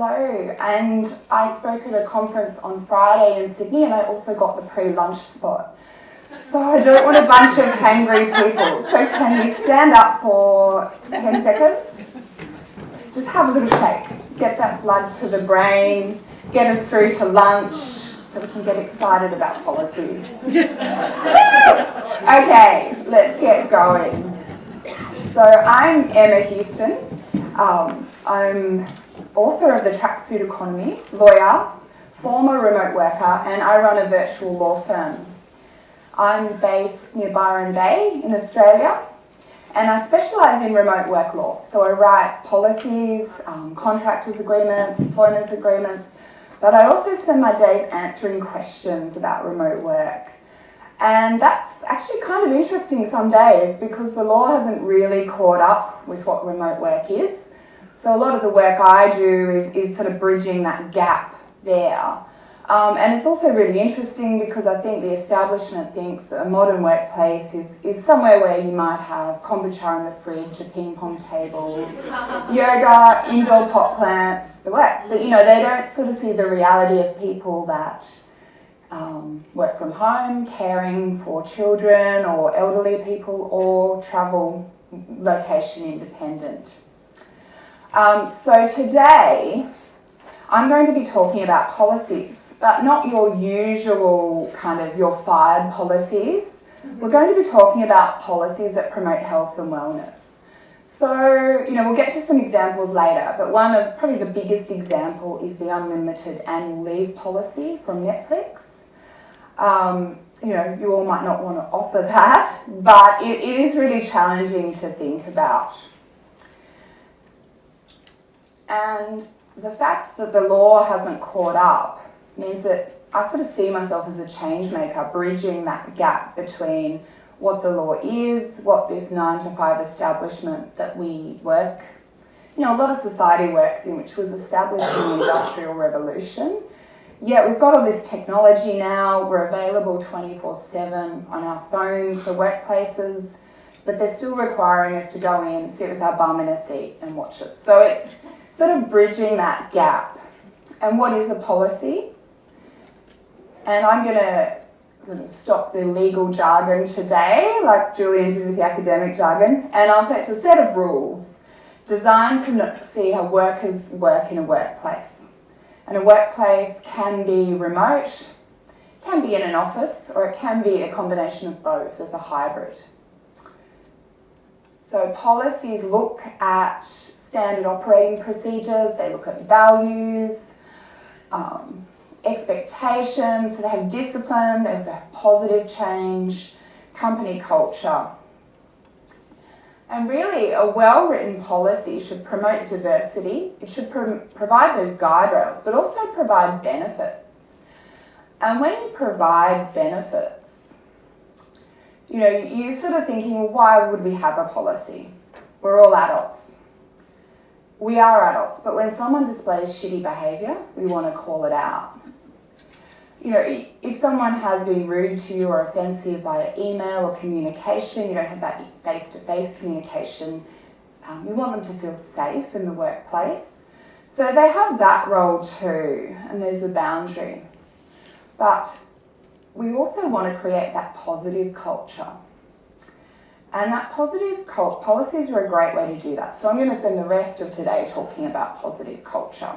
Hello, and I spoke at a conference on Friday in Sydney, and I also got the pre-lunch spot. So I don't want a bunch of hangry people. So can you stand up for 10 seconds? Just have a little shake. Get that blood to the brain, get us through to lunch, so we can get excited about policies. Okay, let's get going. So I'm Emma Heuston. I'm author of The Tracksuit Economy, lawyer, former remote worker, and I run a virtual law firm. I'm based near Byron Bay in Australia, and I specialise in remote work law. So I write policies, contractors agreements, employment agreements, but I also spend my days answering questions about remote work. And that's actually kind of interesting some days because the law hasn't really caught up with what remote work is. So a lot of the work I do is sort of bridging that gap there. And it's also really interesting because I think the establishment thinks that a modern workplace is somewhere where you might have kombucha in the fridge, a ping pong table, yoga, indoor pot plants, the work. But they don't sort of see the reality of people that work from home, caring for children or elderly people, or travel location independent. So today, I'm going to be talking about policies, but not your usual your fired policies. We're going to be talking about policies that promote health and wellness. So, we'll get to some examples later, but one of probably the biggest example is the unlimited annual leave policy from Netflix. You all might not want to offer that, but it is really challenging to think about. And the fact that the law hasn't caught up means that I sort of see myself as a change maker, bridging that gap between what the law is, what this 9-to-5 establishment that we work, a lot of society works in, which was established in the Industrial Revolution. Yeah, we've got all this technology now, we're available 24/7 on our phones for workplaces, but they're still requiring us to go in, sit with our bum in a seat and watch us. So it's sort of bridging that gap. And what is a policy? And I'm going to sort of stop the legal jargon today, like Julian did with the academic jargon, and I'll say it's a set of rules designed to see how workers work in a workplace. And a workplace can be remote, can be in an office, or it can be a combination of both as a hybrid. So policies look at standard operating procedures, they look at values, expectations, so they have discipline, they also have positive change, company culture. And really, a well-written policy should promote diversity, it should provide those guide rails, but also provide benefits. And when you provide benefits, you're sort of thinking, well, why would we have a policy? We're all adults. We are adults, but when someone displays shitty behaviour, we want to call it out. If someone has been rude to you or offensive via email or communication, you don't have that face-to-face communication, you want them to feel safe in the workplace. So they have that role too, and there's a boundary. But we also want to create that positive culture. And that positive policies are a great way to do that. So I'm going to spend the rest of today talking about positive culture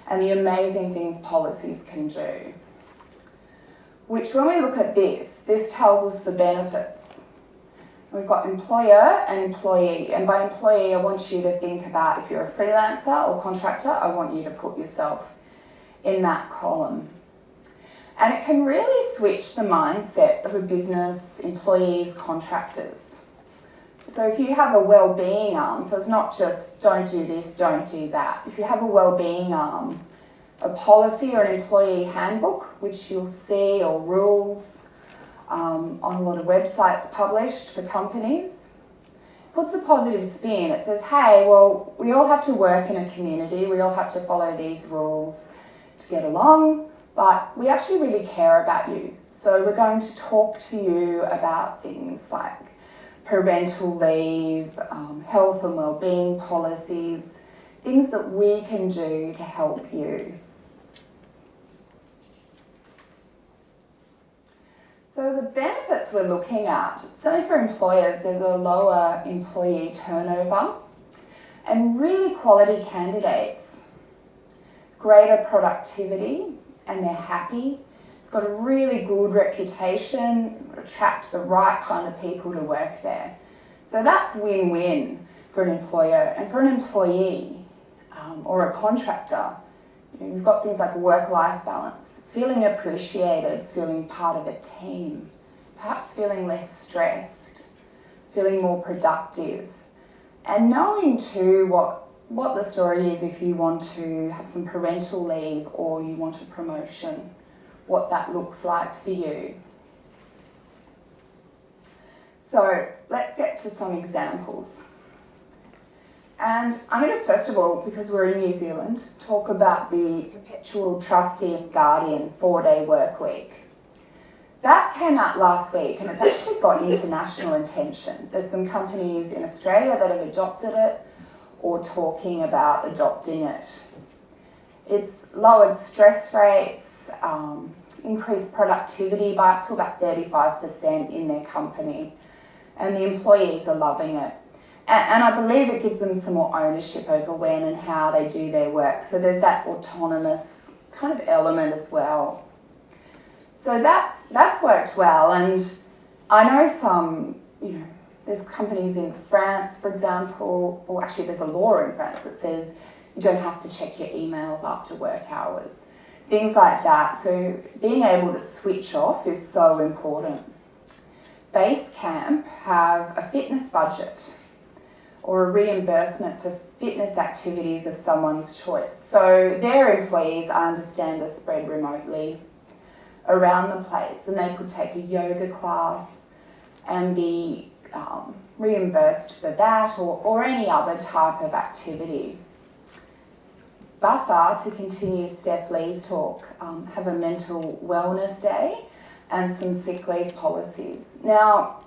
and the amazing things policies can do. Which, when we look at this tells us the benefits. We've got employer and employee. And by employee, I want you to think about if you're a freelancer or contractor, I want you to put yourself in that column. And it can really switch the mindset of a business, employees, contractors. So if you have a well-being arm, so it's not just don't do this, don't do that. If you have a well-being arm, a policy or an employee handbook, which you'll see, or rules on a lot of websites published for companies, puts a positive spin. It says, hey, well, we all have to work in a community, we all have to follow these rules to get along, but we actually really care about you. So we're going to talk to you about things like parental leave, health and wellbeing policies, things that we can do to help you. So the benefits we're looking at, certainly for employers, there's a lower employee turnover and really quality candidates, greater productivity, and they're happy, got a really good reputation, attract the right kind of people to work there. So that's win-win for an employer. And for an employee or a contractor, you've got things like work-life balance, feeling appreciated, feeling part of a team, perhaps feeling less stressed, feeling more productive, and knowing too what the story is if you want to have some parental leave or you want a promotion, what that looks like for you. So let's get to some examples. And I'm going to first of all, because we're in New Zealand, talk about the Perpetual Trustee and Guardian 4-day work week. That came out last week and it's actually got international attention. There's some companies in Australia that have adopted it or talking about adopting it. It's lowered stress rates, increased productivity by up to about 35% in their company, and the employees are loving it. And I believe it gives them some more ownership over when and how they do their work. So there's that autonomous kind of element as well. So that's worked well. And I know some, there's companies in France, for example, or actually there's a law in France that says you don't have to check your emails after work hours. Things like that. So being able to switch off is so important. Basecamp have a fitness budget or a reimbursement for fitness activities of someone's choice. So their employees, I understand, are spread remotely around the place, and they could take a yoga class and be reimbursed for that or any other type of activity. Buffer, to continue Steph Lee's talk, have a mental wellness day and some sick leave policies. Now,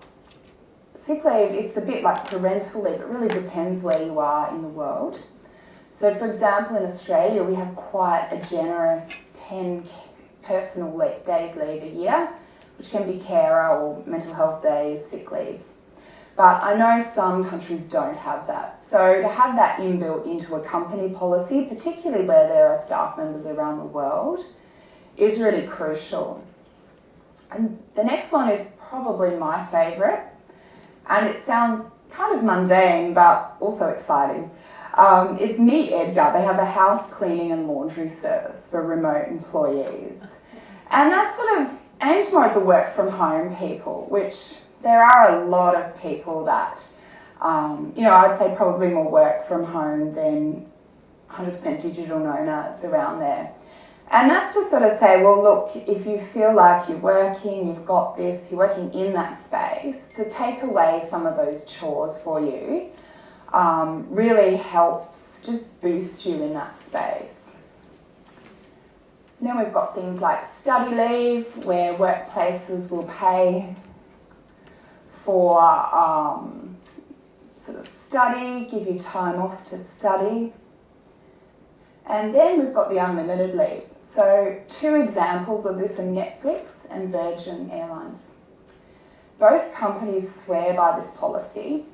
sick leave, it's a bit like parental leave. It really depends where you are in the world. So, for example, in Australia, we have quite a generous 10 personal days leave a year, which can be carer or mental health days, sick leave. But I know some countries don't have that. So to have that inbuilt into a company policy, particularly where there are staff members around the world, is really crucial. And the next one is probably my favourite, and it sounds kind of mundane but also exciting. It's Meet Edgar. They have a house cleaning and laundry service for remote employees. And that's sort of aimed more at the work from home people, which there are a lot of people that, I would say probably more work from home than 100% digital nomads around there. And that's to sort of say, well, look, if you feel like you're working, you've got this, you're working in that space, to take away some of those chores for you really helps just boost you in that space. Then we've got things like study leave, where workplaces will pay for sort of study, give you time off to study. And then we've got the unlimited leave. So 2 examples of this are Netflix and Virgin Airlines. Both companies swear by this policy.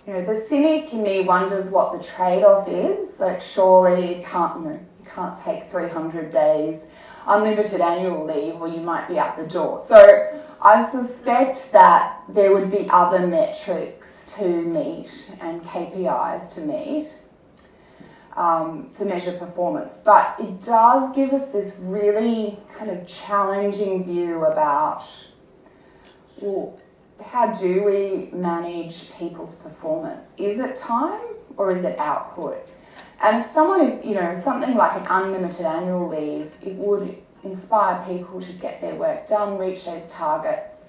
The cynic in me wonders what the trade-off is. Like, surely you can't take 300 days unlimited annual leave or you might be out the door. So I suspect that there would be other metrics to meet and KPIs to meet to measure performance. But it does give us this really kind of challenging view about, well, how do we manage people's performance? Is it time or is it output? And if someone is, something like an unlimited annual leave, it would inspire people to get their work done, reach those targets,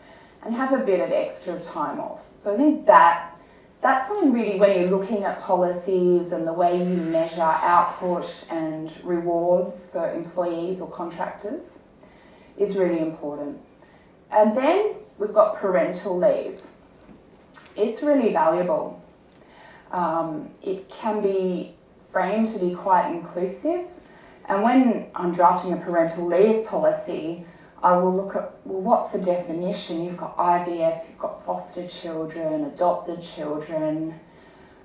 and have a bit of extra time off. So I think that's something really, when you're looking at policies and the way you measure output and rewards for employees or contractors, is really important. And then we've got parental leave. It's really valuable. It can be framed to be quite inclusive. And when I'm drafting a parental leave policy, I will look at, well, what's the definition? You've got IVF, you've got foster children, adopted children,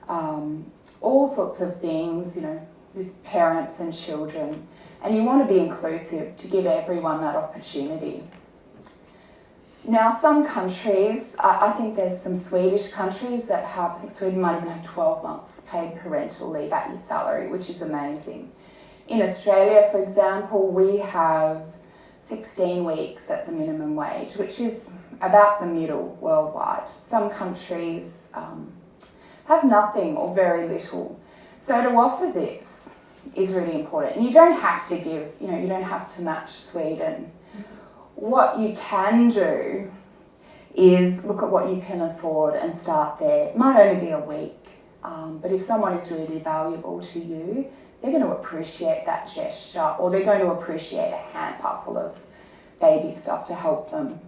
all sorts of things, you know, with parents and children. And you want to be inclusive to give everyone that opportunity. Now, some countries, I think there's some Swedish countries that have, I think Sweden might even have 12 months paid parental leave at your salary, which is amazing. In Australia, for example, we have 16 weeks at the minimum wage, which is about the middle worldwide. Some countries have nothing or very little. So to offer this is really important. And you don't have to give, you know, you don't have to match Sweden. What you can do is look at what you can afford and start there. It might only be a week, but if someone is really valuable to you, they're going to appreciate that gesture, or they're going to appreciate a hamper full of baby stuff to help them.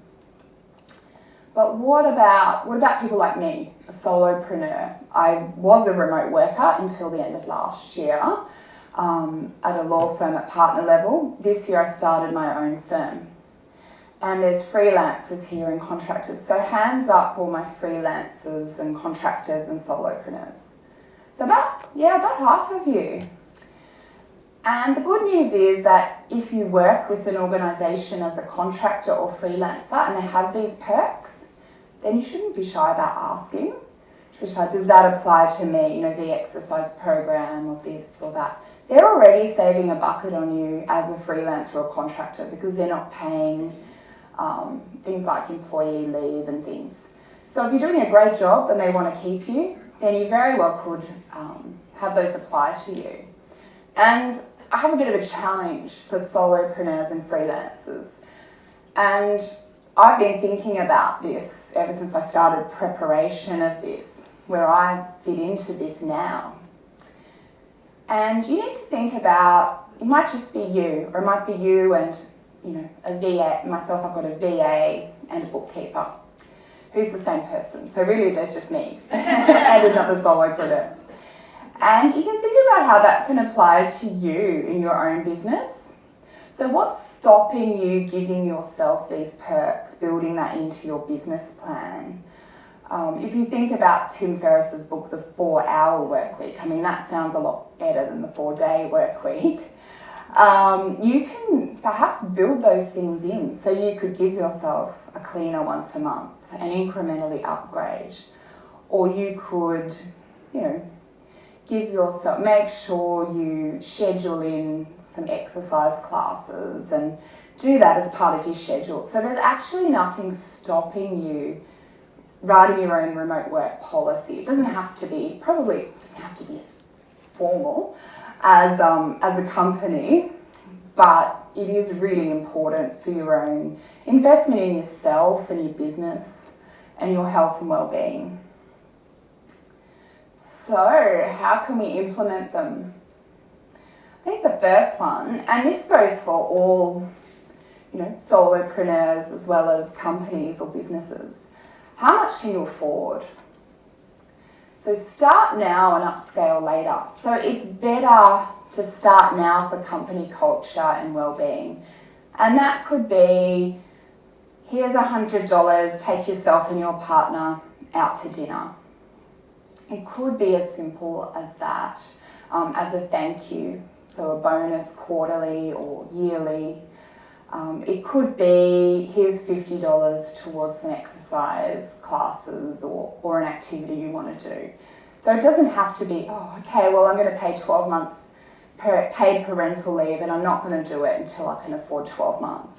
But what about people like me, a solopreneur? I was a remote worker until the end of last year at a law firm at partner level. This year I started my own firm. And there's freelancers here and contractors. So hands up all my freelancers and contractors and solopreneurs. So about half of you. And the good news is that if you work with an organisation as a contractor or freelancer and they have these perks, then you shouldn't be shy about asking. Does that apply to me? You know, the exercise program or this or that. They're already saving a bucket on you as a freelancer or contractor because they're not paying things like employee leave and things. So if you're doing a great job and they want to keep you, then you very well could have those apply to you. And I have a bit of a challenge for solopreneurs and freelancers. And I've been thinking about this ever since I started preparation of this, where I fit into this now. And you need to think about, it might just be you, or it might be you and, you know, a VA. Myself, I've got a VA and a bookkeeper who's the same person. So really there's just me and another solopreneur. And you can think about how that can apply to you in your own business. So what's stopping you giving yourself these perks, building that into your business plan? If you think about Tim Ferriss's book, The 4-Hour Workweek, I mean, that sounds a lot better than the 4-day workweek. You can perhaps build those things in. So you could give yourself a cleaner once a month and incrementally upgrade. Or you could, you know, make sure you schedule in some exercise classes and do that as part of your schedule. So there's actually nothing stopping you writing your own remote work policy. It doesn't have to be, as formal as a company, but it is really important for your own investment in yourself and your business and your health and well-being. So how can we implement them? I think the first one, and this goes for all, you know, solopreneurs as well as companies or businesses. How much can you afford? So start now and upscale later. So it's better to start now for company culture and well-being. And that could be, here's $100, take yourself and your partner out to dinner. It could be as simple as that, as a thank you, so a bonus quarterly or yearly. It could be, here's $50 towards some exercise classes or an activity you want to do. So it doesn't have to be, oh, okay, well, I'm going to pay 12 months paid parental leave and I'm not going to do it until I can afford 12 months.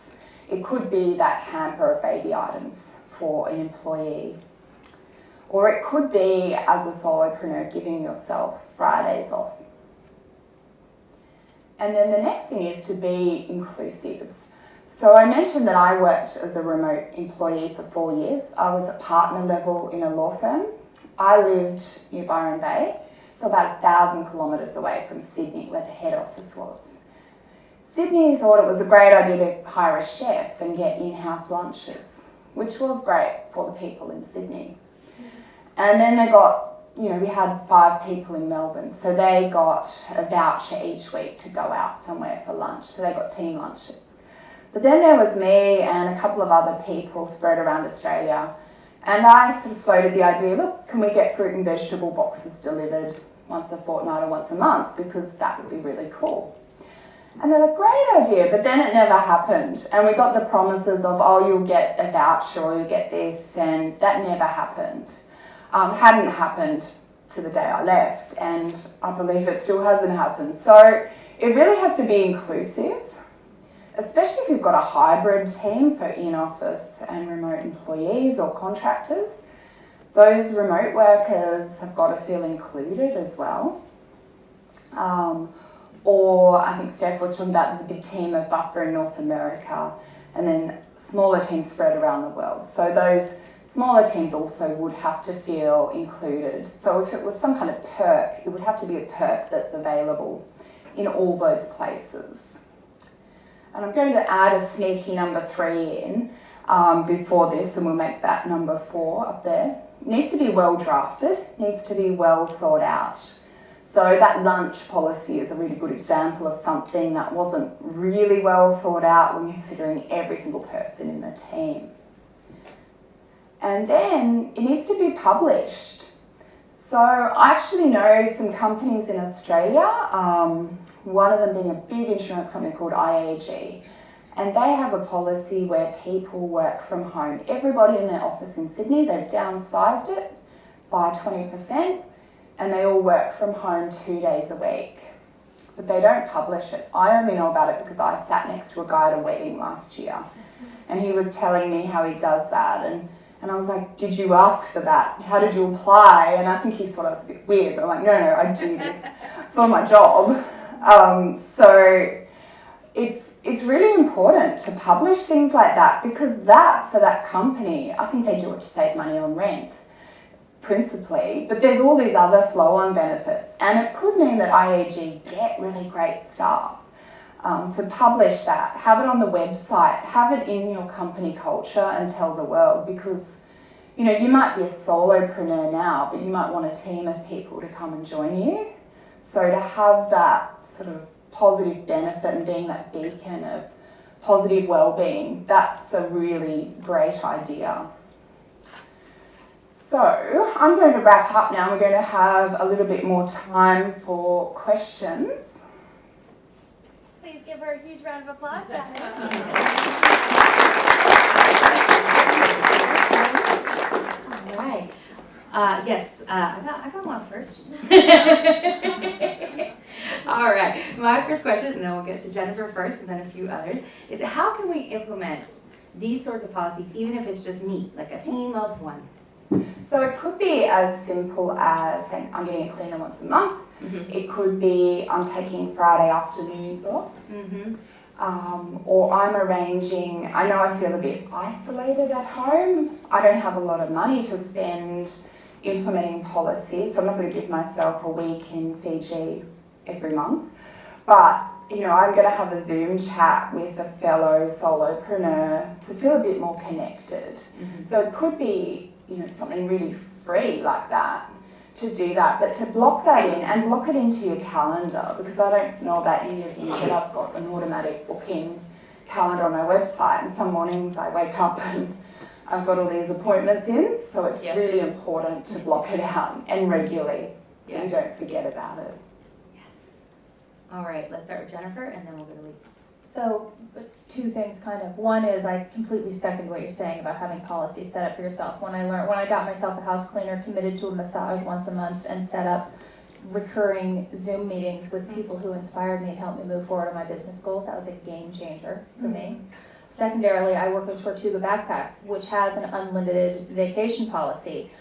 It could be that hamper of baby items for an employee. Or it could be, as a solopreneur, giving yourself Fridays off. And then the next thing is to be inclusive. So I mentioned that I worked as a remote employee for 4 years. I was at partner level in a law firm. I lived near Byron Bay, so about 1,000 kilometres away from Sydney, where the head office was. Sydney thought it was a great idea to hire a chef and get in-house lunches, which was great for the people in Sydney. And then they got we had 5 people in Melbourne, so they got a voucher each week to go out somewhere for lunch, so they got team lunches. But then there was me and a couple of other people spread around Australia, and I sort of floated the idea, look, can we get fruit and vegetable boxes delivered once a fortnight or once a month, because that would be really cool. And they're a great idea, but then it never happened. And we got the promises of, oh, you'll get a voucher or you'll get this, and that never happened. Hadn't happened to the day I left, and I believe it still hasn't happened. So it really has to be inclusive, especially if you've got a hybrid team, so in-office and remote employees or contractors. Those remote workers have got to feel included as well. Or I think Steph was talking about there's a big team of buffer in North America and then smaller teams spread around the world. So those smaller teams also would have to feel included. So if it was some kind of perk, it would have to be a perk that's available in all those places. And I'm going to add a sneaky number 3 in before this, and we'll make that number 4 up there. It needs to be well drafted, needs to be well thought out. So that lunch policy is a really good example of something that wasn't really well thought out when considering every single person in the team. And then it needs to be published. So I actually know some companies in Australia, one of them being a big insurance company called IAG, and they have a policy where people work from home. Everybody in their office in Sydney, they've downsized it by 20%, and they all work from home 2 days a week. But they don't publish it. I only know about it because I sat next to a guy at a wedding last year, and he was telling me how he does that, and I was like, did you ask for that? How did you apply? And I think he thought I was a bit weird, but I'm like, no, I do this for my job. So it's really important to publish things like that, because that, for that company, I think they do it to save money on rent, principally, but there's all these other flow-on benefits, and it could mean that IAG get really great staff. To publish that, have it on the website, have it in your company culture and tell the world, because you might be a solopreneur now, but you might want a team of people to come and join you. So to have that sort of positive benefit and being that beacon of positive well-being, that's a really great idea. So I'm going to wrap up now. We're going to have a little bit more time for questions. Please give her a huge round of applause. All right. Yes, I got one first. All right. My first question, and then we'll get to Jennifer first, and then a few others, is how can we implement these sorts of policies, even if it's just me, like a team of 1? So it could be as simple as saying, I'm getting a cleaner once a month. Mm-hmm. It could be, I'm taking Friday afternoons off. Mm-hmm. Or I'm arranging, I know I feel a bit isolated at home. I don't have a lot of money to spend implementing policies, so I'm not going to give myself a week in Fiji every month. But, I'm going to have a Zoom chat with a fellow solopreneur to feel a bit more connected. Mm-hmm. So it could be, something really free like that, to do that, but to block that in and block it into your calendar, because I don't know about any of you, but I've got an automatic booking calendar on my website, and some mornings I wake up and I've got all these appointments in, so it's really important to block it out and regularly, so you don't forget about it. Yes. All right, let's start with Jennifer, and then we'll go to Lee. So 2 things kind of. One is I completely second what you're saying about having policies set up for yourself. When I got myself a house cleaner, committed to a massage once a month, and set up recurring Zoom meetings with people who inspired me and helped me move forward on my business goals, that was a game changer for me. Secondarily, I work with Tortuga Backpacks, which has an unlimited vacation policy.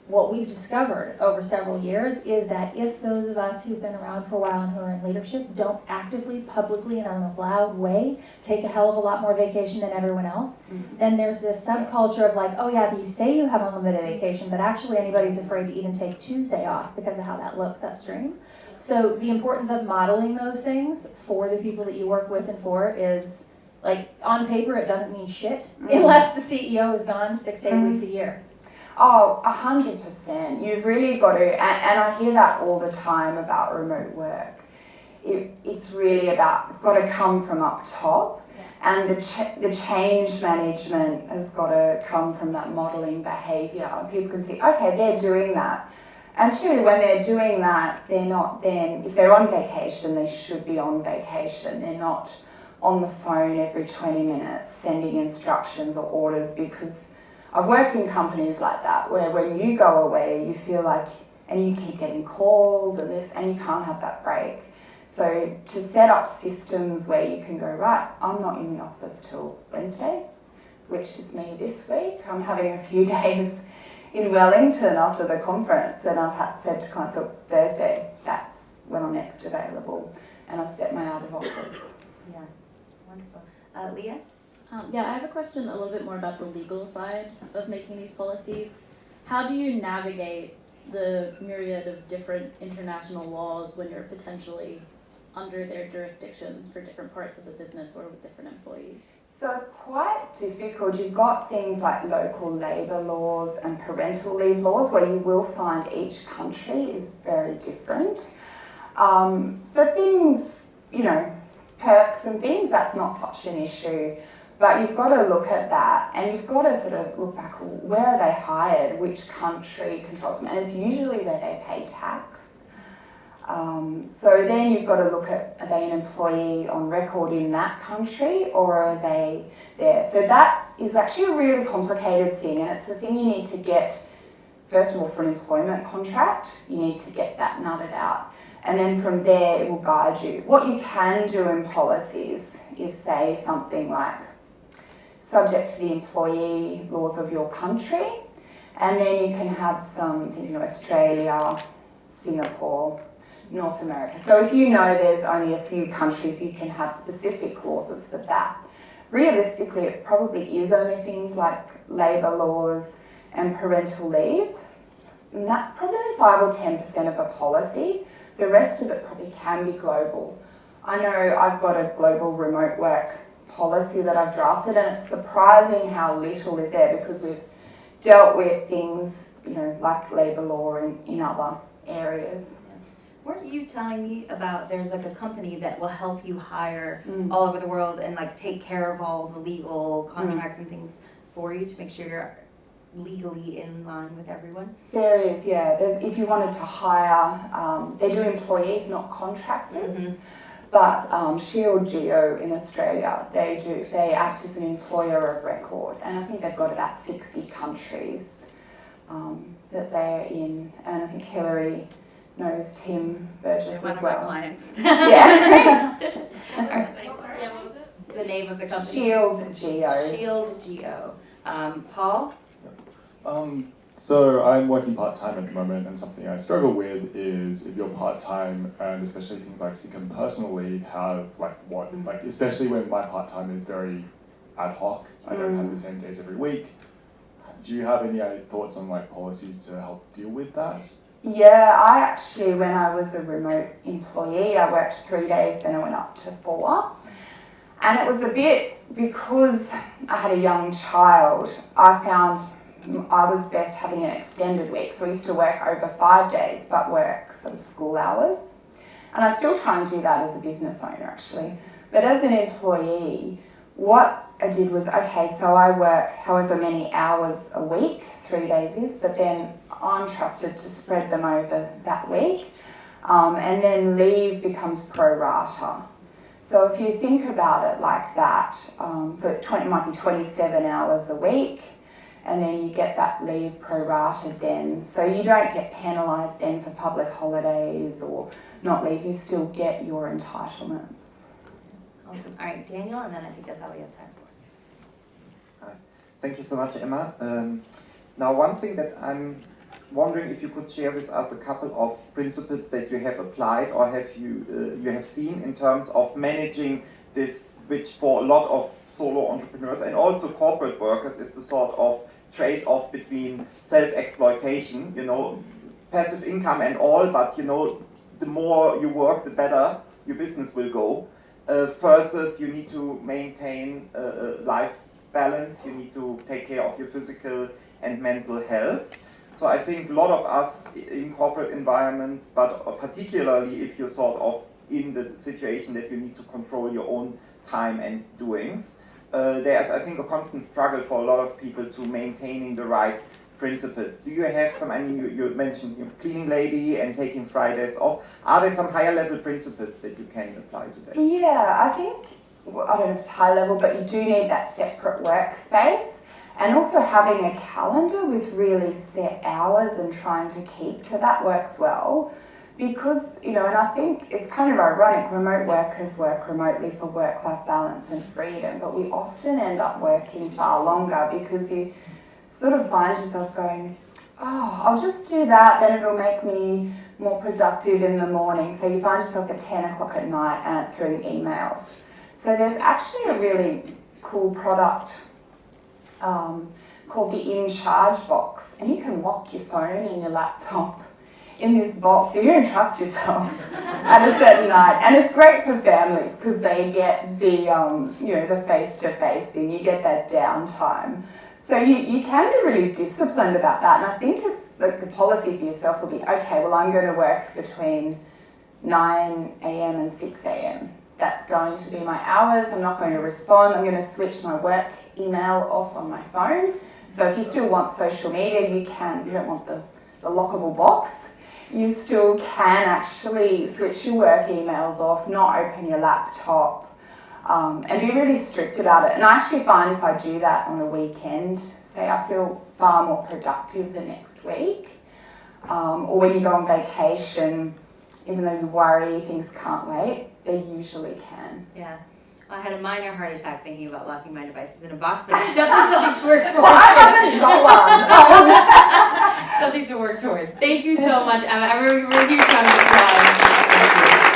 What we've discovered over several years is that if those of us who've been around for a while and who are in leadership don't actively, publicly, and in a loud way take a hell of a lot more vacation than everyone else, then there's this subculture of like, oh yeah, you say you have unlimited vacation, but actually anybody's afraid to even take Tuesday off because of how that looks upstream. So the importance of modeling those things for the people that you work with and for is, like, on paper it doesn't mean shit unless the CEO is gone 6 to 8 weeks a year. Oh, 100%. You've really got to, and I hear that all the time about remote work. It's really about, it's got to come from up top, and the change management has got to come from that modelling behaviour. People can see, okay, they're doing that. And two, when they're doing that, they're not then, if they're on vacation, they should be on vacation. They're not on the phone every 20 minutes sending instructions or orders, because I've worked in companies like that where when you go away, you feel like, and you keep getting called and this, and you can't have that break. So to set up systems where you can go, right, I'm not in the office till Wednesday, which is me this week. I'm having a few days in Wellington after the conference, and I've said to clients, look, Thursday, that's when I'm next available, and I've set my out of office. Yeah, wonderful. Leah? Yeah, I have a question a little bit more about the legal side of making these policies. How do you navigate the myriad of different international laws when you're potentially under their jurisdictions for different parts of the business or with different employees? So it's quite difficult. You've got things like local labour laws and parental leave laws where you will find each country is very different. For things, perks and things, that's not such an issue. But you've got to look at that, and you've got to sort of look back, where are they hired, which country controls them, and it's usually where they pay tax. So then you've got to look at, are they an employee on record in that country, or are they there? So that is actually a really complicated thing, and it's the thing you need to get, first of all, for an employment contract, you need to get that nutted out. And then from there, it will guide you. What you can do in policies is say something like, subject to the employee laws of your country, and then you can have some things, Australia, Singapore, North America. So if there's only a few countries, you can have specific clauses for that. Realistically, it probably is only things like labour laws and parental leave, and that's probably 5 or 10% of a policy. The rest of it probably can be global. I know I've got a global remote work policy that I've drafted, and it's surprising how little is there, because we've dealt with things, like labour law in other areas. Weren't you telling me about there's like a company that will help you hire all over the world and like take care of all the legal contracts and things for you to make sure you're legally in line with everyone? There is, yeah. If you wanted to hire, they do employees, not contractors. Mm-hmm. But Shield Geo in Australia, they act as an employer of record, and I think they've got about 60 countries that they're in, and I think Hillary knows Tim Burgess They're as one of well. our clients. Yeah. What was it? The name of the company? Shield Geo. Shield Geo. Paul? So I'm working part-time at the moment, and something I struggle with is if you're part-time, and especially things like sick and personal leave have especially when my part-time is very ad hoc, I don't have the same days every week. Do you have any thoughts on policies to help deal with that? Yeah, I actually, when I was a remote employee, I worked 3 days, then I went up to 4. And it was a bit, because I had a young child, I found I was best having an extended week. So I used to work over 5 days, but work some school hours. And I still try and do that as a business owner, actually. But as an employee, what I did was, okay, so I work however many hours a week, 3 days is, but then I'm trusted to spread them over that week. And then leave becomes pro rata. So if you think about it like that, so it might be 27 hours a week, and then you get that leave prorated then. So you don't get penalised then for public holidays or not leave, you still get your entitlements. Awesome. All right, Daniel, and then I think that's all we have time for. Hi. Thank you so much, Emma. Now, one thing that I'm wondering if you could share with us a couple of principles that you have applied or have you have seen in terms of managing this, which for a lot of solo entrepreneurs and also corporate workers is the sort of trade-off between self-exploitation, passive income and all, but the more you work, the better your business will go, versus you need to maintain life balance, you need to take care of your physical and mental health. So I think a lot of us in corporate environments, but particularly if you're sort of in the situation that you need to control your own time and doings, there's, I think, a constant struggle for a lot of people to maintaining the right principles. Do you have some, I mean, you mentioned cleaning lady and taking Fridays off. Are there some higher level principles that you can apply to that? Yeah, I think, well, I don't know if it's high level, but you do need that separate workspace. And also having a calendar with really set hours and trying to keep to that works well. Because, you know, and I think it's kind of ironic, remote workers work remotely for work-life balance and freedom, but we often end up working far longer because you sort of find yourself going, oh, I'll just do that, then it'll make me more productive in the morning. So you find yourself at 10 o'clock at night answering emails. So there's actually a really cool product called the In Charge box, and you can lock your phone and your laptop in this box if you don't trust yourself at a certain night. And it's great for families because they get the you know, the face-to-face thing, you get that downtime. So you can be really disciplined about that, and I think it's like the policy for yourself will be, okay, well, I'm going to work between 9 a.m. and 6 a.m. That's going to be my hours. I'm not going to respond. I'm going to switch my work email off on my phone. So if you still want social media, you can. You don't want the lockable box. You still can actually switch your work emails off, not open your laptop, and be really strict about it. And I actually find if I do that on a weekend, say, I feel far more productive the next week. Or when you go on vacation, even though you worry things can't wait, they usually can. Yeah. I had a minor heart attack thinking about locking my devices in a box, but it's definitely something to work towards. Well, I haven't got one. Something to work towards. Thank you so much, Emma. We're a huge round of applause. Thank you.